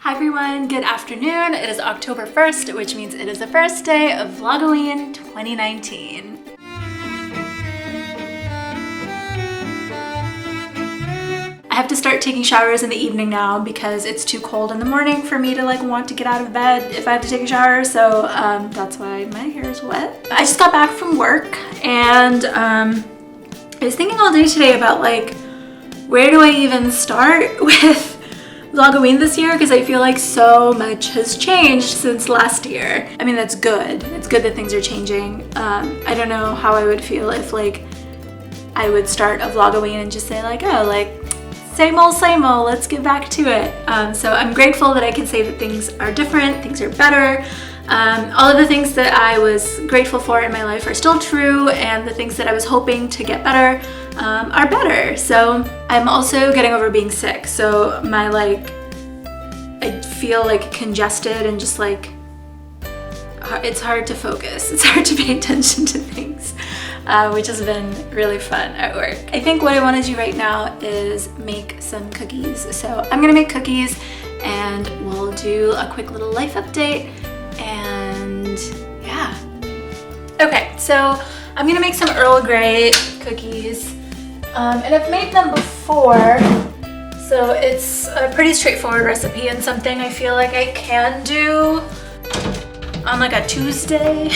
Hi everyone, good afternoon. It is October 1st, which means it is the first day of Vlogoween 2019. I have to start taking showers in the evening now because it's too cold in the morning for me to want to get out of bed if I have to take a shower, so that's why my hair is wet. I just got back from work and I was thinking all day today about where do I even start with Vlogoween this year, because I feel like so much has changed since last year. I mean, that's good. It's good that things are changing. I don't know how I would feel if I would start a Vlogoween and just say same old, let's get back to it. So I'm grateful that I can say that things are different, things are better. All of the things that I was grateful for in my life are still true, and the things that I was hoping to get better are better. So I'm also getting over being sick, so my I feel congested and just it's hard to focus. It's hard to pay attention to things, which has been really fun at work. I think what I want to do right now is make some cookies. So I'm gonna make cookies and we'll do a quick little life update, and yeah. Okay, so I'm gonna make some Earl Grey cookies. And I've made them before, so it's a pretty straightforward recipe and something I feel like I can do on a Tuesday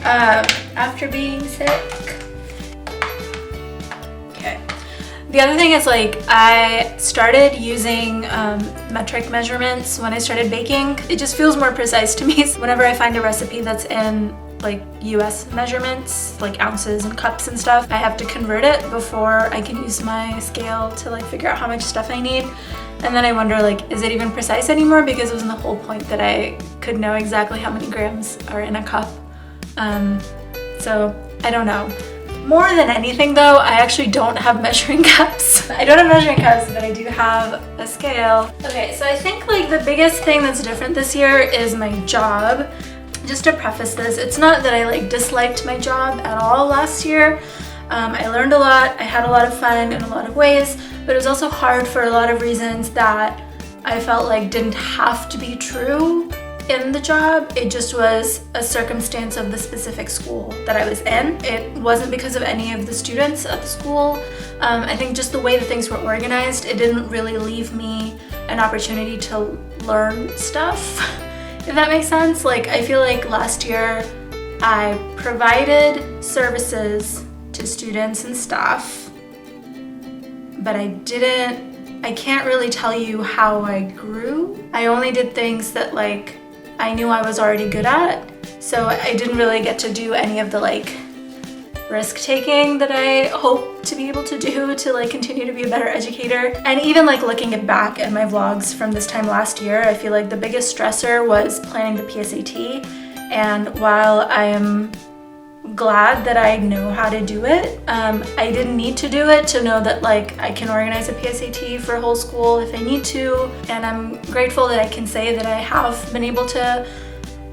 after being sick. Okay. The other thing is I started using metric measurements when I started baking. It just feels more precise to me. So whenever I find a recipe that's in US measurements, ounces and cups and stuff, I have to convert it before I can use my scale to figure out how much stuff I need. And then I wonder is it even precise anymore, because it wasn't the whole point that I could know exactly how many grams are in a cup. So I don't know. More than anything though, I actually don't have measuring cups. I don't have measuring cups, but I do have a scale. Okay, so I think the biggest thing that's different this year is my job. Just to preface this, it's not that I disliked my job at all last year. I learned a lot, I had a lot of fun in a lot of ways, but it was also hard for a lot of reasons that I felt didn't have to be true in the job. It just was a circumstance of the specific school that I was in. It wasn't because of any of the students at the school. I think just the way that things were organized, it didn't really leave me an opportunity to learn stuff. If that makes sense. I feel last year I provided services to students and staff, but I can't really tell you how I grew. I only did things that I knew I was already good at, so I didn't really get to do any of the risk taking that I hope to be able to do to continue to be a better educator. And even looking back at my vlogs from this time last year, I feel the biggest stressor was planning the PSAT. And while I am glad that I know how to do it, I didn't need to do it to know that I can organize a PSAT for a whole school if I need to. And I'm grateful that I can say that I have been able to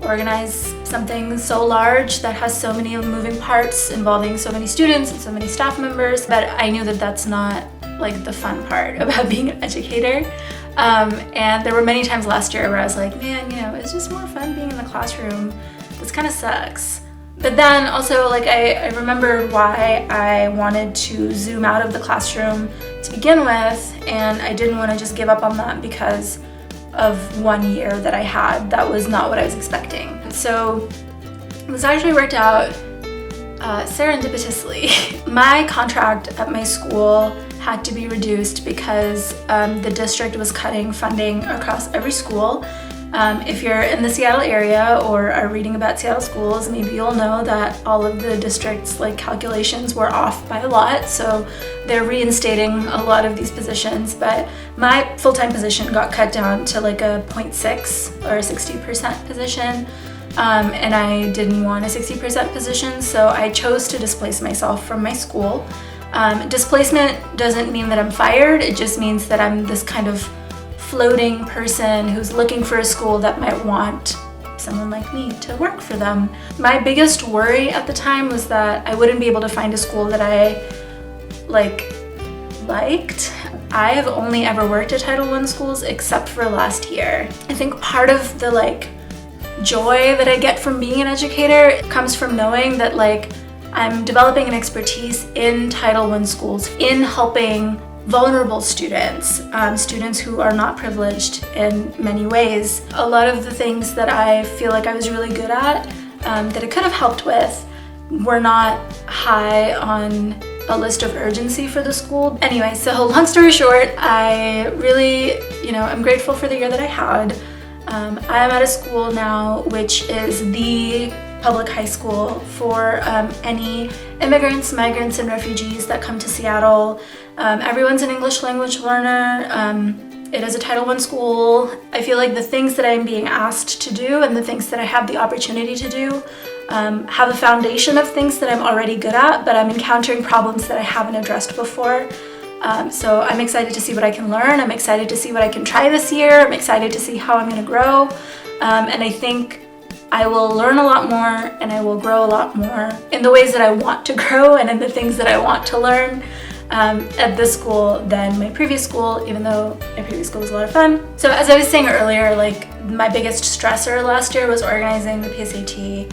organize something so large that has so many moving parts involving so many students and so many staff members. But I knew that that's not the fun part about being an educator. And there were many times last year where I was man, it's just more fun being in the classroom. This kind of sucks. But then also I remember why I wanted to zoom out of the classroom to begin with, and I didn't want to just give up on that because of 1 year that I had. That was not what I was expecting. So this actually worked out serendipitously. My contract at my school had to be reduced because the district was cutting funding across every school. If you're in the Seattle area or are reading about Seattle schools, maybe you'll know that all of the district's calculations were off by a lot, so they're reinstating a lot of these positions. But my full-time position got cut down to a 0.6 or a 60% position, and I didn't want a 60% position, so I chose to displace myself from my school. Displacement doesn't mean that I'm fired, it just means that I'm this kind of floating person who's looking for a school that might want someone like me to work for them. My biggest worry at the time was that I wouldn't be able to find a school that I liked. I have only ever worked at Title I schools except for last year. I think part of the like joy that I get from being an educator comes from knowing that like I'm developing an expertise in Title I schools in helping vulnerable students, students who are not privileged in many ways. A lot of the things that I feel like I was really good at, that I could have helped with, were not high on a list of urgency for the school. Anyway, so long story short, I really, I'm grateful for the year that I had. I'm at a school now which is the public high school for any immigrants, migrants, and refugees that come to Seattle. Everyone's an English language learner. It is a Title I school. I feel like the things that I'm being asked to do and the things that I have the opportunity to do have a foundation of things that I'm already good at, but I'm encountering problems that I haven't addressed before. So I'm excited to see what I can learn. I'm excited to see what I can try this year. I'm excited to see how I'm going to grow. And I think I will learn a lot more and I will grow a lot more in the ways that I want to grow and in the things that I want to learn at this school than my previous school, even though my previous school was a lot of fun. So as I was saying earlier, like my biggest stressor last year was organizing the PSAT.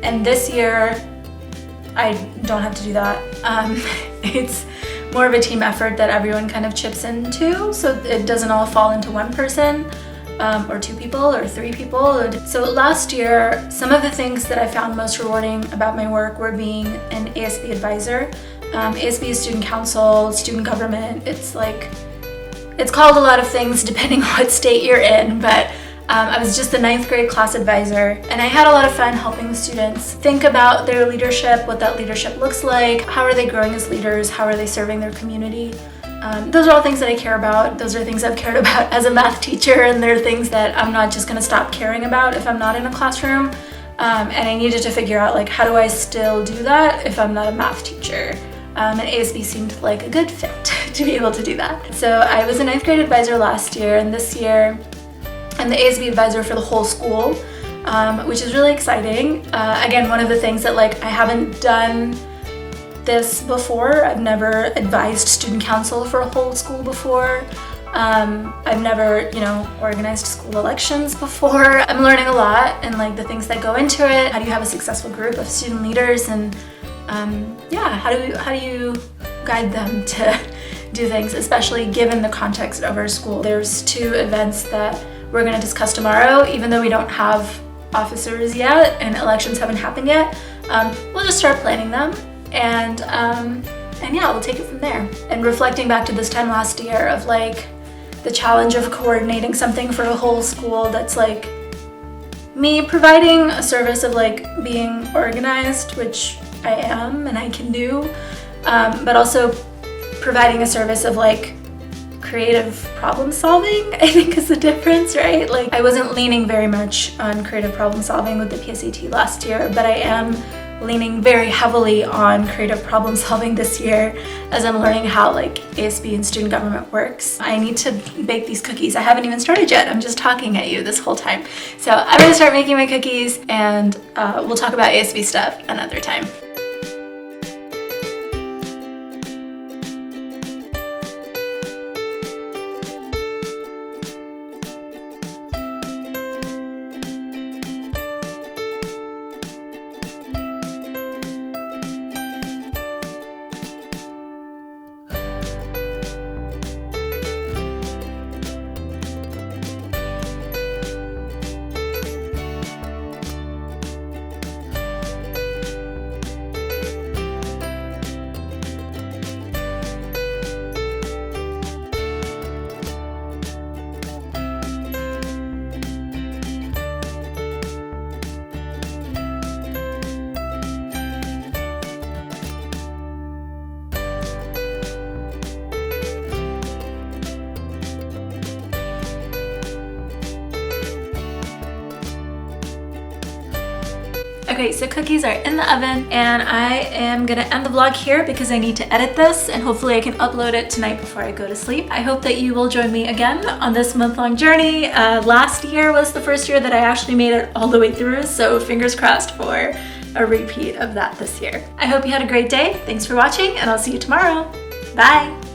And this year, I don't have to do that. It's more of a team effort that everyone kind of chips into, so it doesn't all fall into one person, or two people, or three people. So last year, some of the things that I found most rewarding about my work were being an ASB advisor. ASB is student council, student government. It's called a lot of things depending on what state you're in, but I was just the 9th grade class advisor, and I had a lot of fun helping the students think about their leadership, what that leadership looks like, how are they growing as leaders, how are they serving their community. Those are all things that I care about. Those are things I've cared about as a math teacher, and they're things that I'm not just going to stop caring about if I'm not in a classroom. And I needed to figure out, like, how do I still do that if I'm not a math teacher? And ASB seemed like a good fit to be able to do that. So I was a 9th grade advisor last year, and this year I'm the ASB advisor for the whole school, which is really exciting. Again, one of the things that I haven't done this before. I've never advised student council for a whole school before. I've never, organized school elections before. I'm learning a lot and the things that go into it. How do you have a successful group of student leaders, and how do you guide them to do things, especially given the context of our school. There's 2 events that we're going to discuss tomorrow, even though we don't have officers yet and elections haven't happened yet. We'll just start planning them, and we'll take it from there. And reflecting back to this time last year of the challenge of coordinating something for a whole school, that's me providing a service of being organized, which I am and I can do, but also providing a service of creative problem solving, I think is the difference, right? I wasn't leaning very much on creative problem solving with the PSAT last year, but I am leaning very heavily on creative problem solving this year as I'm learning how ASB and student government works. I need to bake these cookies. I haven't even started yet. I'm just talking at you this whole time. So I'm gonna start making my cookies, and we'll talk about ASB stuff another time. Okay, so cookies are in the oven, and I am gonna end the vlog here because I need to edit this, and hopefully I can upload it tonight before I go to sleep. I hope that you will join me again on this month-long journey. Last year was the first year that I actually made it all the way through, so fingers crossed for a repeat of that this year. I hope you had a great day. Thanks for watching, and I'll see you tomorrow. Bye!